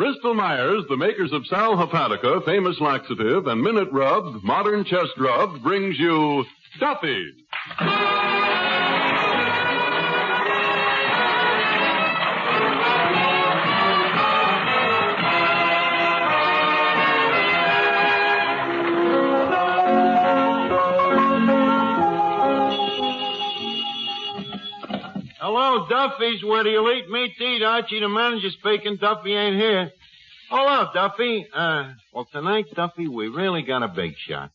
Bristol Myers, the makers of Sal Hepatica, famous laxative, and Minute Rub, modern chest rub, brings you Duffy. Hello, Duffy's. Where do you eat meat to eat? Archie, the manager speaking. Duffy ain't here. Hello, Duffy. Well, tonight, Duffy, we really got a big shot.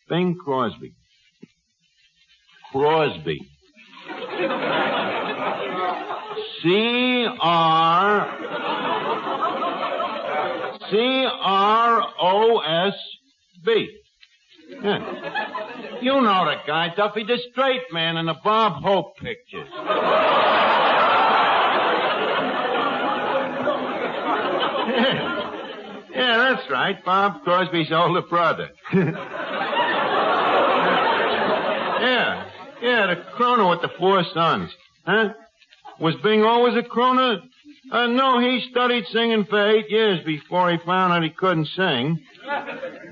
Bing Crosby. Crosby. C-R-O-S-B. Yeah. You know the guy, Duffy, the straight man in the Bob Hope pictures. Yeah, that's right. Bob Crosby's older brother. Yeah, the crooner with the 4 sons. Huh? Was Bing always a crooner? No, he studied singing for 8 years before he found out he couldn't sing.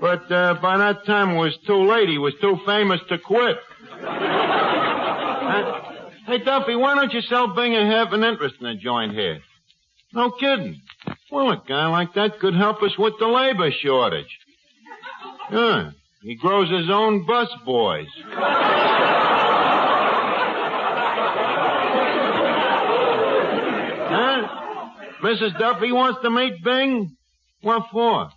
But by that time it was too late. He was too famous to quit. Hey, Duffy, why don't you sell Bing and have an interest in the joint here? No kidding. Well, a guy like that could help us with the labor shortage. Yeah, he grows his own bus boys. Huh? Mrs. Duffy wants to meet Bing? What for?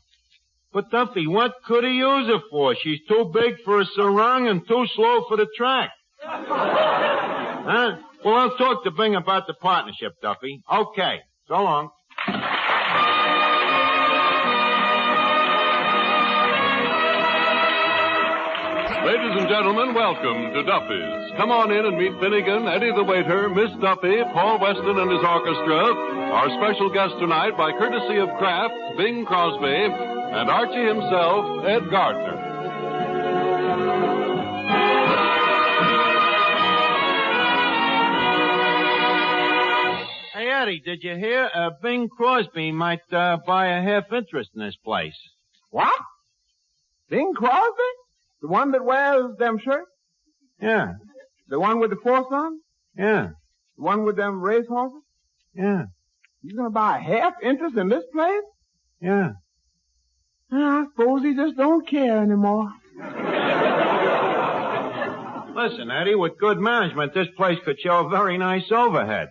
But, Duffy, what could he use her for? She's too big for a sarong and too slow for the track. Huh? Well, I'll talk to Bing about the partnership, Duffy. Okay. So long. Ladies and gentlemen, welcome to Duffy's. Come on in and meet Finnegan, Eddie the waiter, Miss Duffy, Paul Weston and his orchestra. Our special guest tonight, by courtesy of Kraft, Bing Crosby, and Archie himself, Ed Gardner. Hey, Eddie, did you hear? Bing Crosby might buy a half interest in this place. What? Bing Crosby? The one that wears them shirts? Yeah. The one with the 4 sons? Yeah. The one with them race horses? Yeah. You gonna buy a half interest in this place? Yeah. I suppose he just don't care anymore. Listen, Eddie, with good management, this place could show a very nice overhead.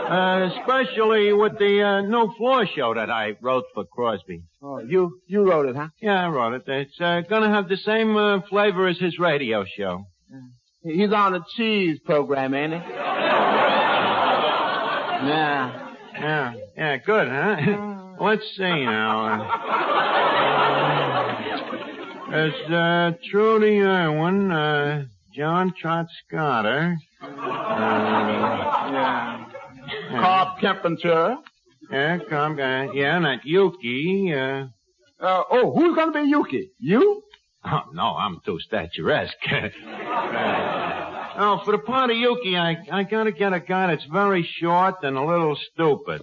Especially with the new floor show that I wrote for Crosby. Oh, you wrote it, huh? Yeah, I wrote it. It's gonna have the same flavor as his radio show. He's on a cheese program, ain't he? Yeah, good, huh? Let's see now. There's Trudy Irwin, John Trot Scotter. Carp Kempenture. Yeah, and that Yuki. Who's gonna be Yuki? You? Oh, no, I'm too statuesque. For the part of Yuki, I gotta get a guy that's very short and a little stupid.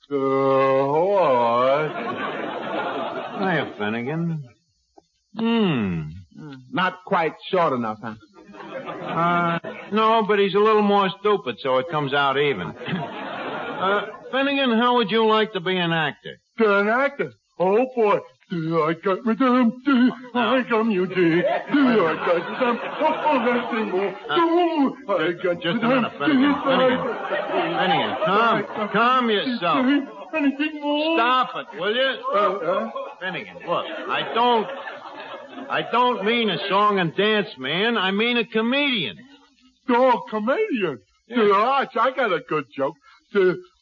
What? Hiya, Finnegan. Not quite short enough, huh? No, but he's a little more stupid, so it comes out even. Finnegan, how would you like to be an actor? An actor? Oh, boy. I got me them. I got you, dear. I got them. Nothing more. I got just a minute, Finnegan. Finnegan, calm yourself. Anything more? Stop it, will you? Finnegan, look, I don't mean a song and dance man. I mean a comedian. Oh, comedian? Yeah. Arch, I got a good joke.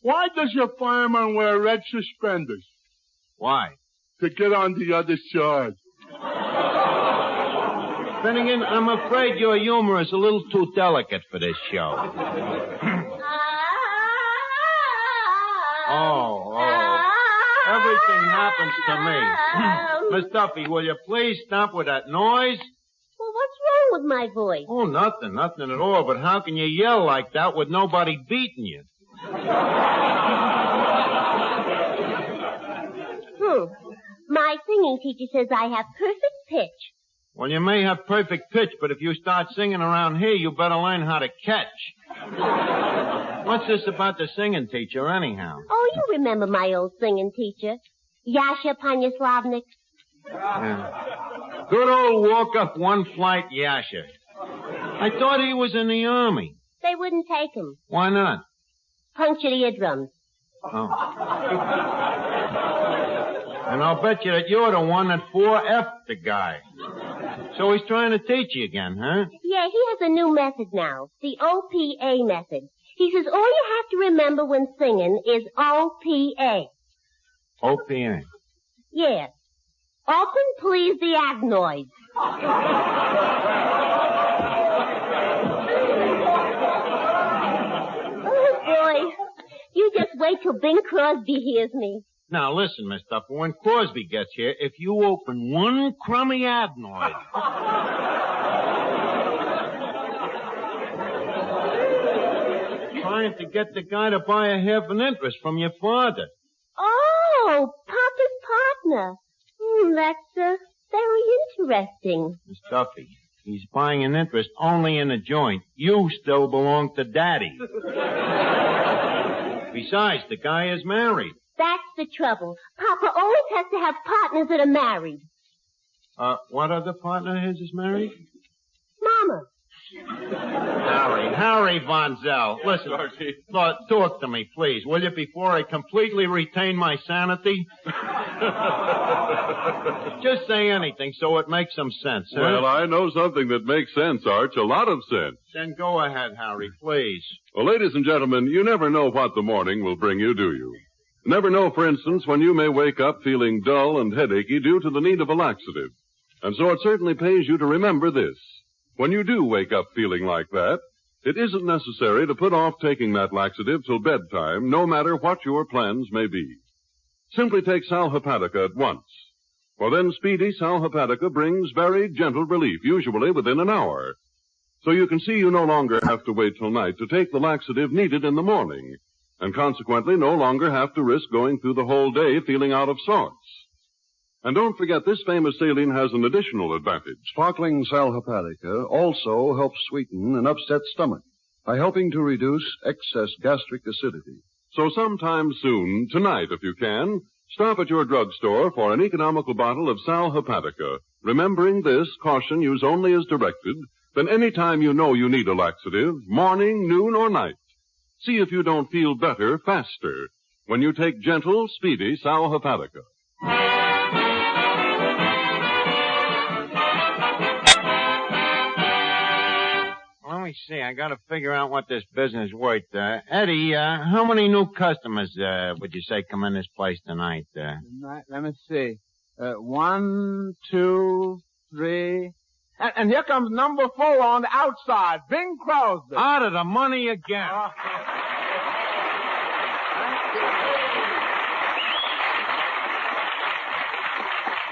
Why does your fireman wear red suspenders? Why? To get on the other side. Finnegan, I'm afraid your humor is a little too delicate for this show. Oh. Everything happens to me. Miss Duffy, will you please stop with that noise? Well, what's wrong with my voice? Oh, nothing at all. But how can you yell like that with nobody beating you? My singing teacher says I have perfect pitch. Well, you may have perfect pitch, but if you start singing around here, you better learn how to catch. What's this about the singing teacher, anyhow? Oh, you remember my old singing teacher. Yasha Panyaslavnik. Yeah. Good old walk-up one-flight Yasha. I thought he was in the Army. They wouldn't take him. Why not? Punctured eardrums. Oh. And I'll bet you that you're the one that 4F'd the guy. So he's trying to teach you again, huh? Yeah, he has a new method now. The OPA method. He says all you have to remember when singing is OPA. OPA? Yeah. Open, please, the adenoids. Oh, boy. You just wait till Bing Crosby hears me. Now, listen, Miss Duffy, when Crosby gets here, if you open one crummy adenoid... Trying to get the guy to buy a half an interest from your father. Oh, Papa's partner. That's very interesting. Miss Duffy, he's buying an interest only in a joint. You still belong to Daddy. Besides, the guy is married. That's the trouble. Papa always has to have partners that are married. What other partner of his is married? Mama. Harry Von Zell. Listen, talk to me, please, will you, before I completely retain my sanity? Just say anything so it makes some sense, huh? Well, I know something that makes sense, Arch, a lot of sense. Then go ahead, Harry, please. Well, ladies and gentlemen, you never know what the morning will bring you, do you? Never know, for instance, when you may wake up feeling dull and headachy due to the need of a laxative. And so it certainly pays you to remember this. When you do wake up feeling like that, it isn't necessary to put off taking that laxative till bedtime, no matter what your plans may be. Simply take Sal Hepatica at once. For then speedy Sal Hepatica brings very gentle relief, usually within an hour. So you can see you no longer have to wait till night to take the laxative needed in the morning, and consequently no longer have to risk going through the whole day feeling out of sorts. And don't forget, this famous saline has an additional advantage. Sparkling Sal Hepatica also helps sweeten an upset stomach by helping to reduce excess gastric acidity. So sometime soon, tonight if you can, stop at your drugstore for an economical bottle of Sal Hepatica. Remembering this, caution, use only as directed, then any time you know you need a laxative, morning, noon, or night. See if you don't feel better faster when you take gentle, speedy Sal Hepatica. Let me see. I got to figure out what this business is worth. Eddie, how many new customers would you say come in this place tonight? Tonight, let me see. 1, 2, 3. And here comes number 4 on the outside, Bing Crosby. Out of the money again.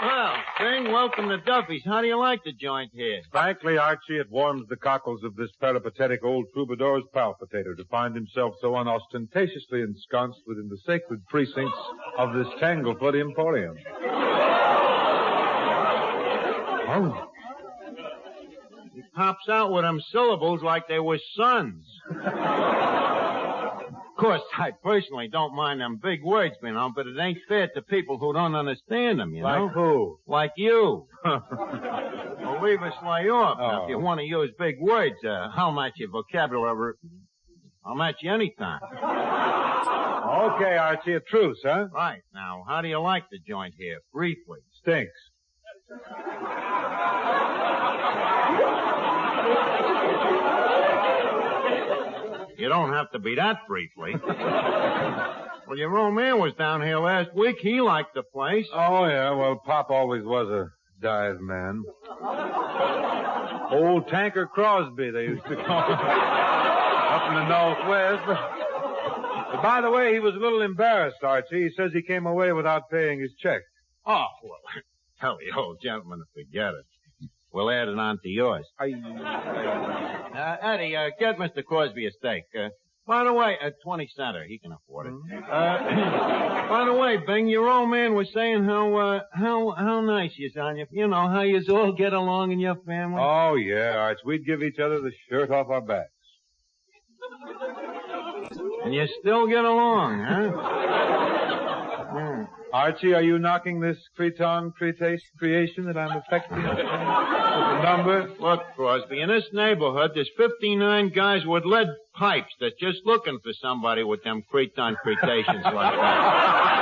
Well, Bing, welcome to Duffy's. How do you like the joint here? Frankly, Archie, it warms the cockles of this peripatetic old troubadour's palpitator to find himself so unostentatiously ensconced within the sacred precincts of this Tanglefoot Emporium. Oh. He pops out with them syllables like they were sons. Of course, I personally don't mind them big words, you know, but it ain't fair to people who don't understand them, you know. Like who? Like you. Well, leave us lay off. Now, if you want to use big words, I'll match your vocabulary. I'll match you anytime. Okay, Archie, a truce, huh? Right. Now, how do you like the joint here? Briefly. Stinks. You don't have to be that briefly. Well, your old man was down here last week. He liked the place. Oh, yeah, well, Pop always was a dive man. Old Tanker Crosby, they used to call him. Up in the Northwest. But by the way, he was a little embarrassed, Archie. He says he came away without paying his check. Oh, well, tell the old gentleman to forget it. We'll add it on to yours. Eddie, get Mr. Crosby a steak. By the way, 20 center. He can afford it. By the way, Bing, your old man was saying how nice he is on you. You know, how you all get along in your family. Oh, yeah, Arch. We'd give each other the shirt off our backs. And you still get along, huh? Archie, are you knocking this cretin creation that I'm affecting with a number? Look, Crosby, in this neighborhood, there's 59 guys with lead pipes that's just looking for somebody with them cretin cretations like that.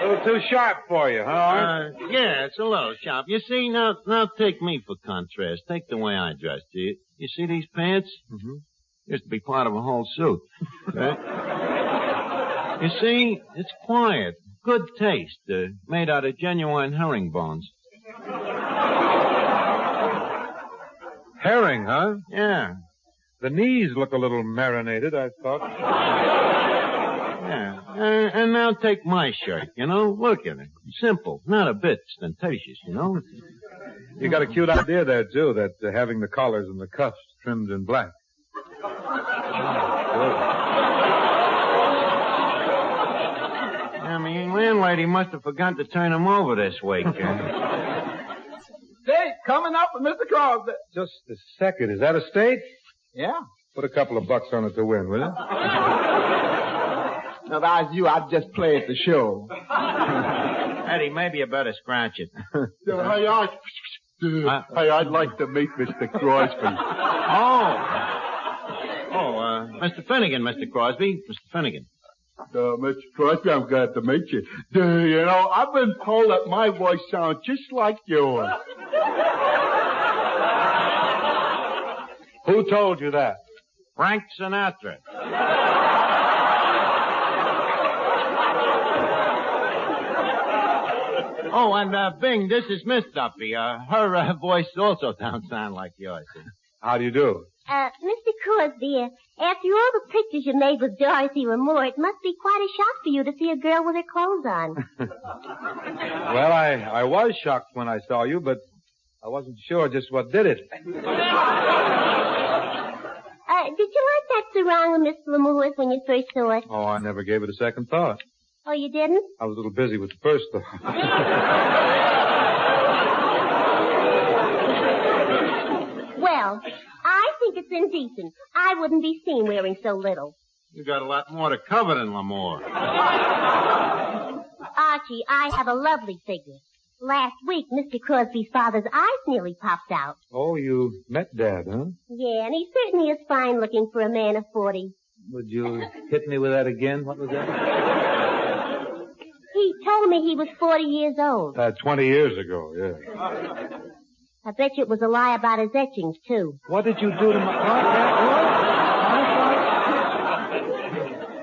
A little too sharp for you, huh, Arch? Yeah, it's a little sharp. You see, now take me for contrast. Take the way I dress. You see these pants? Mm-hmm. Used to be part of a whole suit. Right? You see, it's quiet, good taste, made out of genuine herringbones. Herring, huh? Yeah. The knees look a little marinated, I thought. Yeah. And now take my shirt, you know. Look at it. Simple, not a bit ostentatious, you know. You got a cute idea there, too, that having the collars and the cuffs trimmed in black. I mean, landlady must have forgotten to turn them over this week. Steak coming up for Mr. Crosby. Just a second. Is that a steak? Yeah. Put a couple of bucks on it to win, will you? Now, if I was you, I'd just play at the show. Eddie, maybe you better scratch it. Hey, I'd like to meet Mr. Crosby. Mr. Finnegan, Mr. Crosby. Mr. Finnegan. Mr. Crosby, I'm glad to meet you. You know, I've been told that my voice sounds just like yours. Who told you that? Frank Sinatra. Oh, and, Bing, this is Miss Duffy. Her voice also don't sound like yours. How do you do? Mr. Crosby, after all the pictures you made with Dorothy Ramore, it must be quite a shock for you to see a girl with her clothes on. Well, I was shocked when I saw you, but I wasn't sure just what did it. Did you like that sarong with Miss Lamour's when you first saw it? Oh, I never gave it a second thought. Oh, you didn't? I was a little busy with the first thought. Well, I think it's indecent. I wouldn't be seen wearing so little. You got a lot more to cover than Lamore. Archie, I have a lovely figure. Last week, Mr. Crosby's father's eyes nearly popped out. Oh, you met Dad, huh? Yeah, and he certainly is fine looking for a man of 40. Would you hit me with that again? What was that? He told me he was 40 years old. 20 years ago, yeah. I bet you it was a lie about his etchings, too. What did you do to my...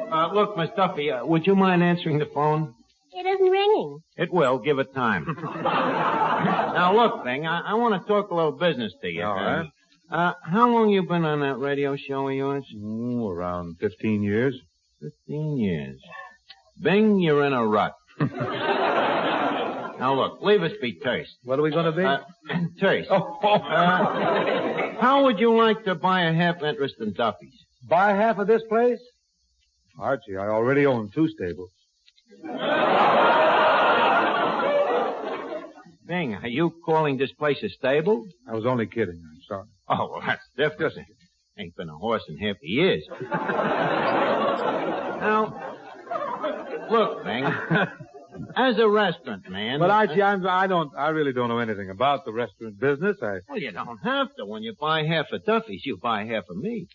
What? Look, Miss Duffy, would you mind answering the phone? It isn't ringing. It will. Give it time. Now, look, Bing, I want to talk a little business to you. All right. How long you been on that radio show of yours? Around 15 years. 15 years. Bing, you're in a rut. Now, look, leave us be terse. What are we going to be? Terse. How would you like to buy a half interest in Duffy's? Buy half of this place? Archie, I already own 2 stables. Bing, are you calling this place a stable? I was only kidding. I'm sorry. Oh, well, that's different. Ain't been a horse in half a years. Now, look, Bing, as a restaurant man... But Archie, I really don't know anything about the restaurant business. Well, you don't have to. When you buy half of Duffy's, you buy half of me.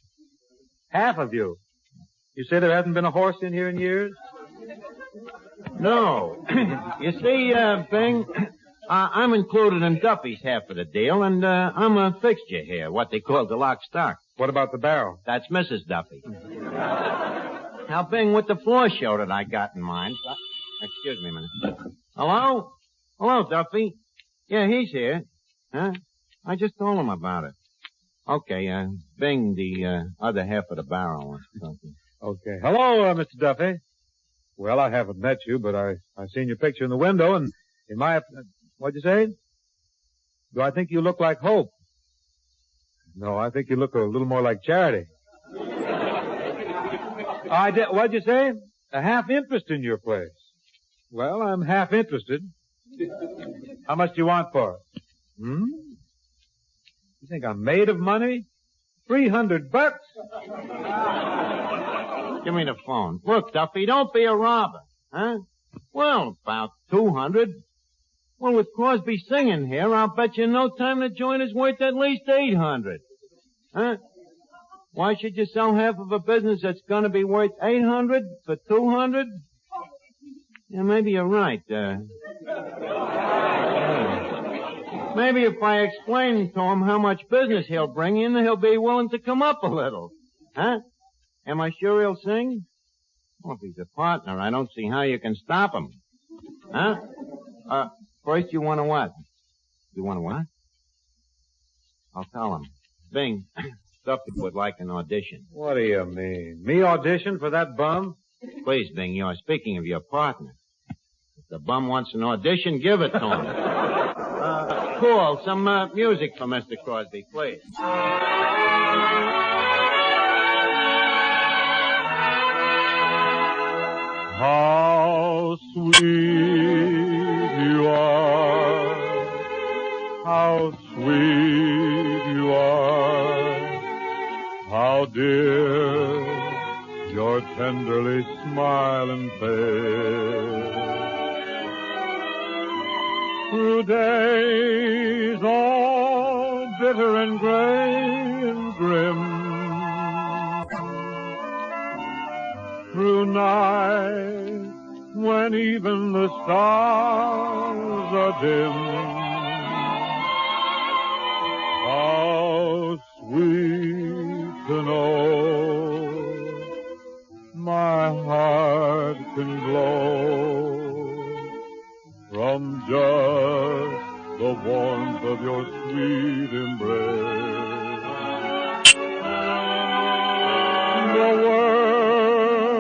Half of you? You say there hasn't been a horse in here in years? No. You see, Bing, I'm included in Duffy's half of the deal, and I'm a fixture here, what they call the lock stock. What about the barrel? That's Mrs. Duffy. Now, Bing, with the floor show that I got in mind... Excuse me a minute. Hello? Hello, Duffy. Yeah, he's here. Huh? I just told him about it. Okay, Bing, the other half of the barrel or something. Okay. Hello, Mr. Duffy. Well, I haven't met you, but I seen your picture in the window, and in my... What'd you say? Do I think you look like Hope? No, I think you look a little more like Charity. What'd you say? A half interest in your place. Well, I'm half interested. How much do you want for it? You think I'm made of money? $300. Give me the phone. Look, Duffy, don't be a robber. Huh? Well, about 200. Well, with Crosby singing here, I'll bet you in no time the joint is worth at least 800. Huh? Why should you sell half of a business that's gonna be worth 800 for 200? Yeah, maybe you're right. Maybe if I explain to him how much business he'll bring in, he'll be willing to come up a little. Huh? Am I sure he'll sing? Well, if he's a partner, I don't see how you can stop him. Huh? First you want to what? You want to what? I'll tell him. Bing, Duffy would like an audition. What do you mean? Me audition for that bum? Please, Bing, you're speaking of your partner. If the bum wants an audition, give it to him. Cool. Some music for Mr. Crosby, please. How sweet you are, how sweet you are, how dear your tenderly smiling face. Through days all bitter and gray and grim, through nights when even the stars are dim, how sweet to know my heart can glow from just the warmth of your sweet embrace. The world's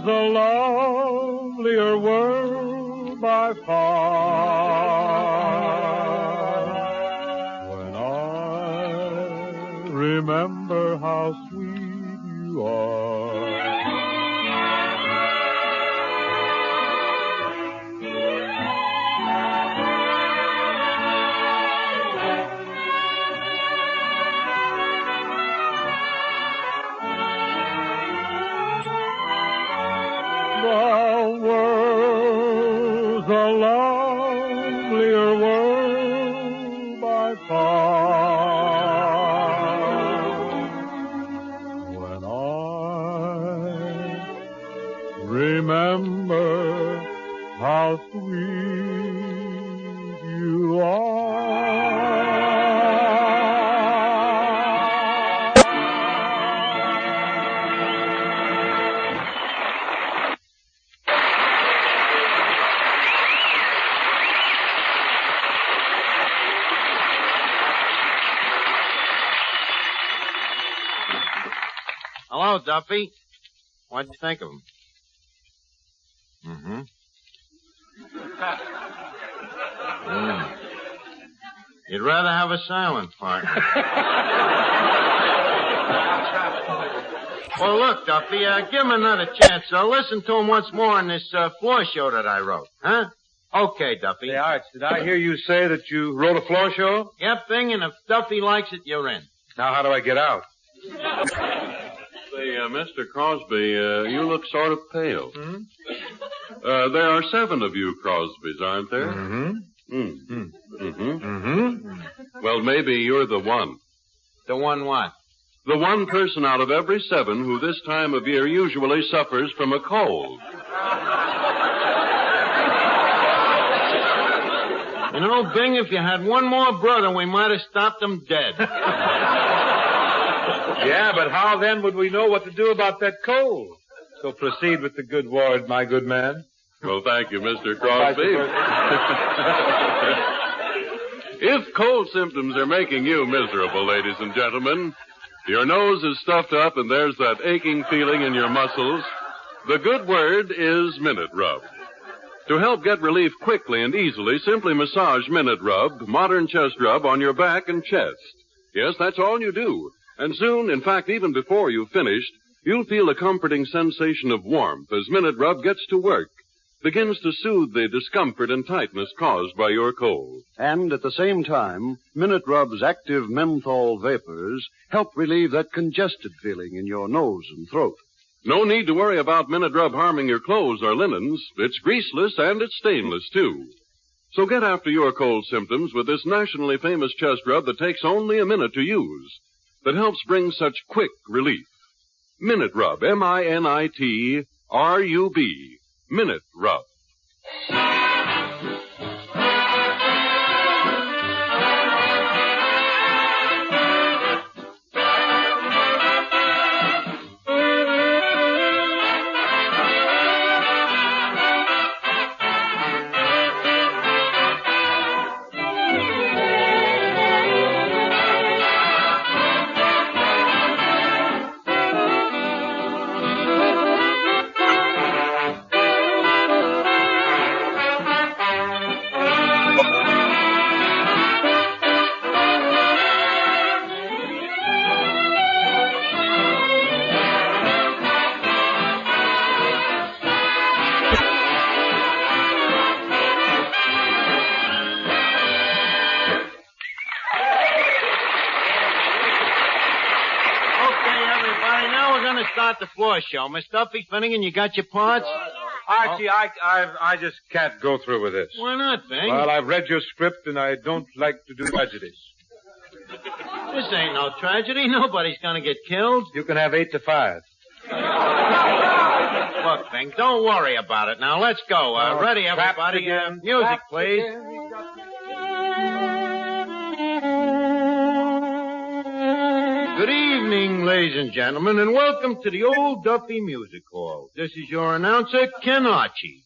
a lovelier world by far when I remember how sweet you are. The world's a lovelier world by far when I remember how sweet you are. Hello, Duffy. What'd you think of him? You'd rather have a silent partner. Well, look, Duffy, give him another chance. Listen to him once more in this floor show that I wrote. Huh? Okay, Duffy. Hey, Arch, did I hear you say that you wrote a floor show? Yep, Bing, and if Duffy likes it, you're in. Now, how do I get out? Say, Mr. Crosby, you look sort of pale. There are 7 of you Crosbys, aren't there? Well, maybe you're the one. The one what? The one person out of every 7 who this time of year usually suffers from a cold. You know, Bing, if you had one more brother, we might have stopped him dead. Yeah, but how then would we know what to do about that cold? So proceed with the good word, my good man. Well, thank you, Mr. Crosby. If cold symptoms are making you miserable, ladies and gentlemen, your nose is stuffed up and there's that aching feeling in your muscles, the good word is Minute Rub. To help get relief quickly and easily, simply massage Minute Rub, modern chest rub, on your back and chest. Yes, that's all you do. And soon, in fact, even before you've finished, you'll feel a comforting sensation of warmth as Minute Rub gets to work, begins to soothe the discomfort and tightness caused by your cold. And at the same time, Minute Rub's active menthol vapors help relieve that congested feeling in your nose and throat. No need to worry about Minute Rub harming your clothes or linens. It's greaseless and it's stainless, too. So get after your cold symptoms with this nationally famous chest rub that takes only a minute to use, that helps bring such quick relief. Minute Rub, M-I-N-I-T-R-U-B. Minute Rub. Start the floor show. Miss Duffy, Finnegan, you got your parts? Archie, I just can't go through with this. Why not, Bing? Well, I've read your script, and I don't like to do tragedies. This ain't no tragedy. Nobody's gonna get killed. You can have 8 to 5. Look, Bing, don't worry about it. Now, let's go. Ready, everybody? Music, please. Good evening, ladies and gentlemen, and welcome to the Old Duffy Music Hall. This is your announcer, Ken Archie.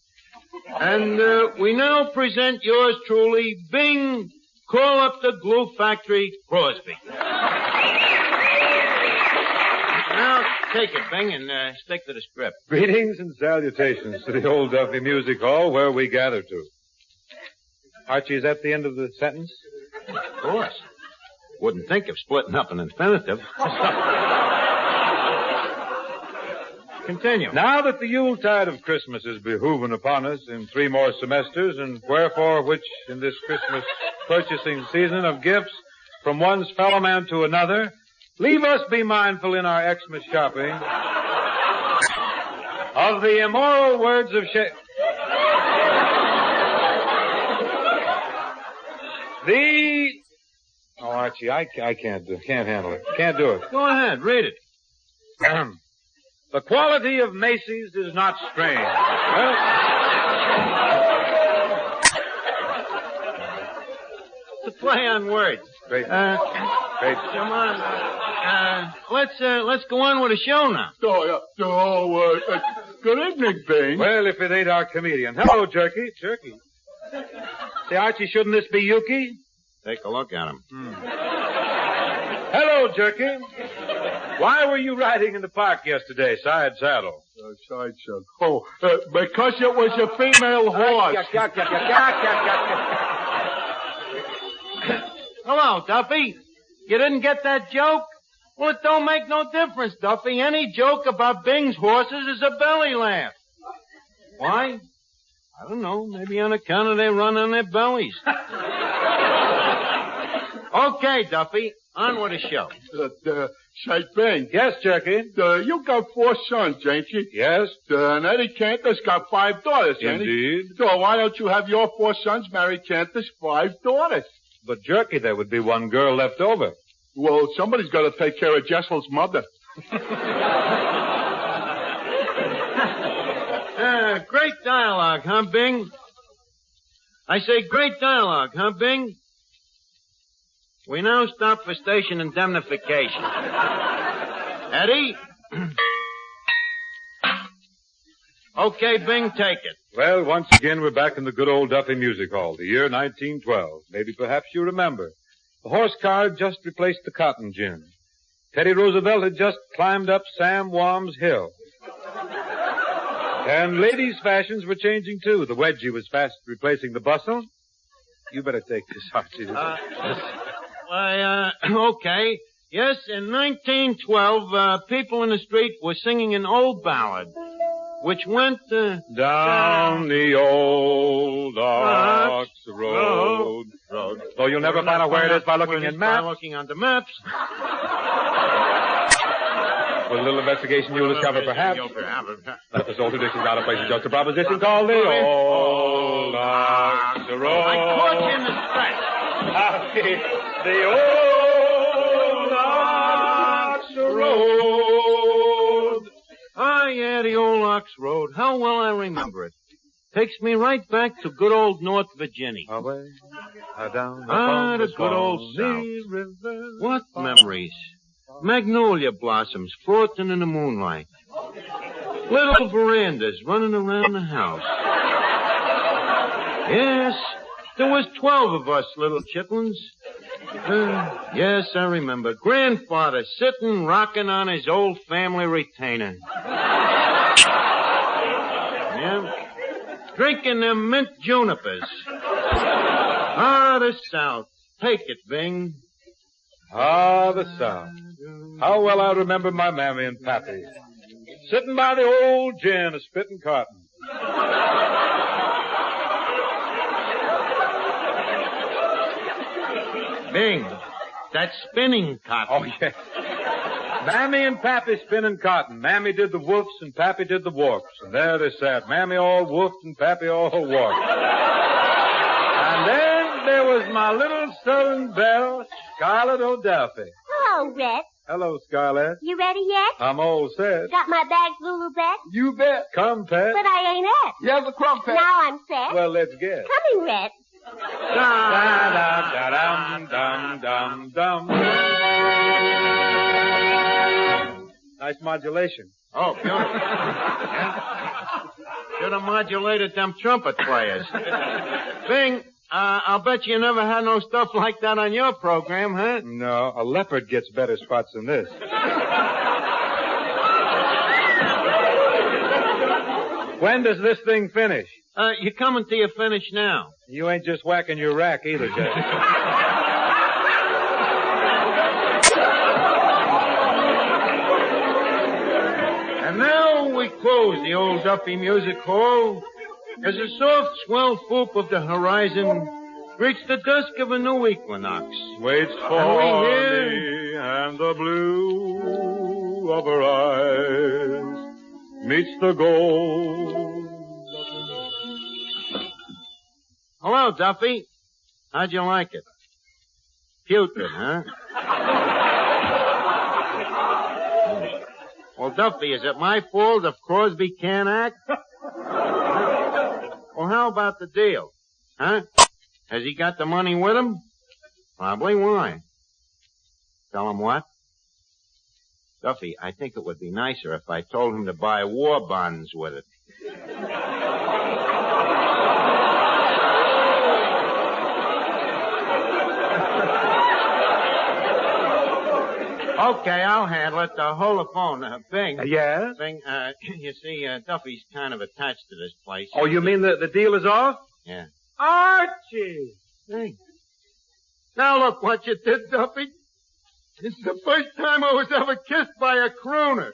And we now present yours truly, Bing, Call Up the Glue Factory, Crosby. Now, take it, Bing, and stick to the script. Greetings and salutations to the Old Duffy Music Hall, where we gather to. Archie, is that the end of the sentence? Of course. Wouldn't think of splitting up an infinitive. Continue. Now that the Yuletide of Christmas is behooving upon us in 3 more semesters, and wherefore which in this Christmas purchasing season of gifts from one's fellow man to another, leave us be mindful in our Xmas shopping of the immoral words of Oh, Archie, I can't handle it. Can't do it. Go ahead, read it. The quality of Macy's is not strange. Well, It's a play on words. Great. Great. Come on. Let's go on with the show now. Good evening, Bing. Well, if it ain't our comedian. Hello, Jerky. Jerky. Say, Archie, shouldn't this be Yuki? Take a look at him. Hello, Jerky. Why were you riding in the park yesterday, side saddle? Side saddle. Oh, because it was a female horse. Hello, Duffy. You didn't get that joke? Well, it don't make no difference, Duffy. Any joke about Bing's horses is a belly laugh. Why? I don't know. Maybe on account of they run on their bellies. Okay, Duffy. On with the show. Say, Bing. Yes, Jerky. You got 4 sons, ain't you? Yes. And Eddie Cantor's got 5 daughters, ain't he? Indeed. So why don't you have your 4 sons marry Cantor's 5 daughters? But, Jerky, there would be one girl left over. Well, somebody's got to take care of Jessel's mother. Great dialogue, huh, Bing? I say great dialogue, huh, Bing? We now stop for station indemnification. Eddie? Okay, Bing, take it. Well, once again, we're back in the good old Duffy Music Hall, the year 1912. Maybe perhaps you remember. The horse car had just replaced the cotton gin. Teddy Roosevelt had just climbed up Sam Wam's hill. And ladies' fashions were changing, too. The wedgie was fast replacing the bustle. You better take this, Archie. Okay. Yes, in 1912, people in the street were singing an old ballad, which went, Down the old ox road. Though you'll never find out where it is by looking in maps. By looking on the maps. With a little investigation, you'll discover perhaps that this old tradition is out of place with just a proposition called the old ox road. I caught you in the stretch. The old ox road. Ah, yeah, the old ox road. How well I remember it. Takes me right back to good old North Virginia. Away, down the good old South. River. What memories. Magnolia blossoms floating in the moonlight. Little verandas running around the house. Yes, there was 12 of us little chitlins. Yes, I remember. Grandfather sitting rocking on his old family retainer. Yeah. Drinking them mint junipers. Ah, the South. Take it, Bing. Ah, the South. How well I remember my mammy and pappy. Sitting by the old gin a spitting cotton. Bing, that's spinning cotton. Oh, yes. Mammy and Pappy spinning cotton. Mammy did the woofs and Pappy did the warps. And there they sat. Mammy all woofed and Pappy all warped. And then there was my little southern belle, Scarlett O'Duffy. Hello, Red. Hello, Scarlett. You ready yet? I'm all set. Got my bags, Lulu Bet? You bet. Come, Pet. But I ain't at. Yes, the crumpet. Now I'm set. Well, let's get. Coming, Red. Da-da-da-dum-dum-dum. Nice modulation. Oh, beautiful. Yeah. Should have modulated them trumpet players. Bing, I'll bet you never had no stuff like that on your program, huh? No, a leopard gets better spots than this. When does this thing finish? You're coming to your finish now. You ain't just whacking your rack either, Jack. And now we close the old Duffy Music Hall as the soft swell swoop of the horizon reached the dusk of a new equinox. Waits for me and the blue of her eyes meets the gold. Hello, Duffy. How'd you like it? Putrid, huh? Well, Duffy, is it my fault if Crosby can't act? Well, how about the deal? Huh? Has he got the money with him? Probably. Why? Tell him what? Duffy, I think it would be nicer if I told him to buy war bonds with it. Okay, I'll handle it. Hold the phone. Bing. Yes? Bing, you see, Duffy's kind of attached to this place. Oh, you mean the deal is off? Yeah. Archie! Bing. Now look what you did, Duffy. It's the first time I was ever kissed by a crooner.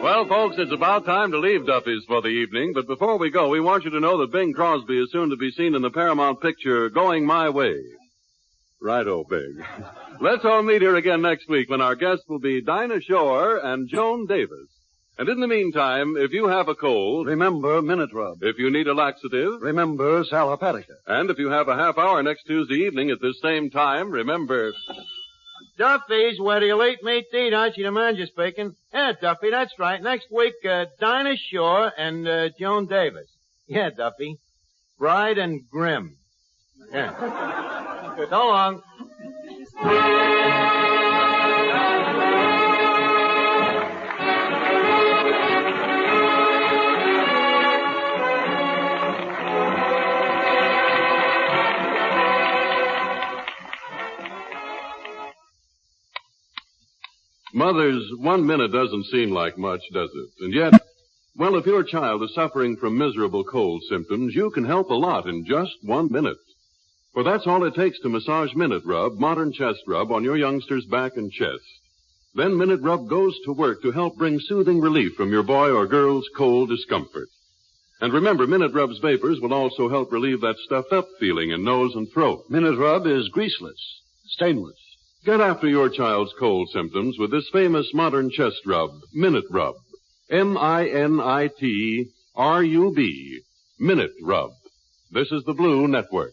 Well, folks, it's about time to leave Duffy's for the evening, but before we go, we want you to know that Bing Crosby is soon to be seen in the Paramount picture Going My Way. Righto, Bing. Let's all meet here again next week when our guests will be Dinah Shore and Joan Davis. And in the meantime, if you have a cold, Remember Minute Rub. if you need a laxative, Remember Sal Hepatica. and if you have a half hour next Tuesday evening at this same time, remember... Duffy's where the elite meet to eat, Archie the manager speaking. Yeah, Duffy, that's right. Next week, Dinah Shore and Joan Davis. Yeah, Duffy. Bride and Grim. Yeah. So long. Mothers, 1 minute doesn't seem like much, does it? And yet, well, if your child is suffering from miserable cold symptoms, you can help a lot in just 1 minute. For that's all it takes to massage Minute Rub, modern chest rub, on your youngster's back and chest. Then Minute Rub goes to work to help bring soothing relief from your boy or girl's cold discomfort. And remember, Minute Rub's vapors will also help relieve that stuffed-up feeling in nose and throat. Minute Rub is greaseless, stainless. Get after your child's cold symptoms with this famous modern chest rub, Minute Rub. MINITRUB. Minute Rub. This is the Blue Network.